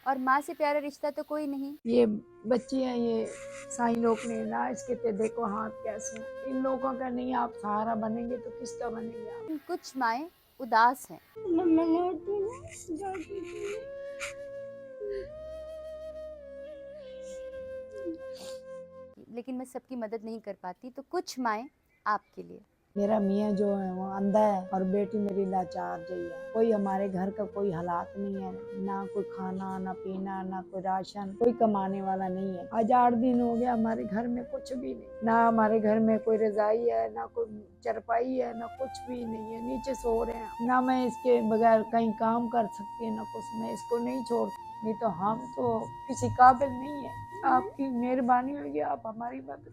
और माँ से प्यारा रिश्ता तो कोई नहीं। ये बच्ची है, ये साईं लोग ने ना इसके ते देखो हाथ कैसे हैं। इन लोगों का नहीं आप सहारा बनेंगे तो किसका बनेंगे आप। कुछ माएँ उदास हैं। लेकिन मैं सबकी मदद नहीं कर पाती, तो कुछ माएँ आपके लिए। मेरा मियाँ जो है वो अंधा है और बेटी मेरी लाचार जई है। कोई हमारे घर का कोई हालात नहीं है, ना कोई खाना ना पीना ना कोई राशन, कोई कमाने वाला नहीं है। आज 8 दिन हो गया हमारे घर में कुछ भी नहीं, ना हमारे घर में कोई रजाई है ना कोई चरपाई है ना कुछ भी नहीं है। नीचे सो रहे हैं, ना मैं इसके बगैर कहीं काम कर सकती ना कुछ, मैं इसको नहीं छोड़, नहीं तो हम तो किसी काबिल नहीं है। आपकी मेहरबानी होगी, आप हमारी मदद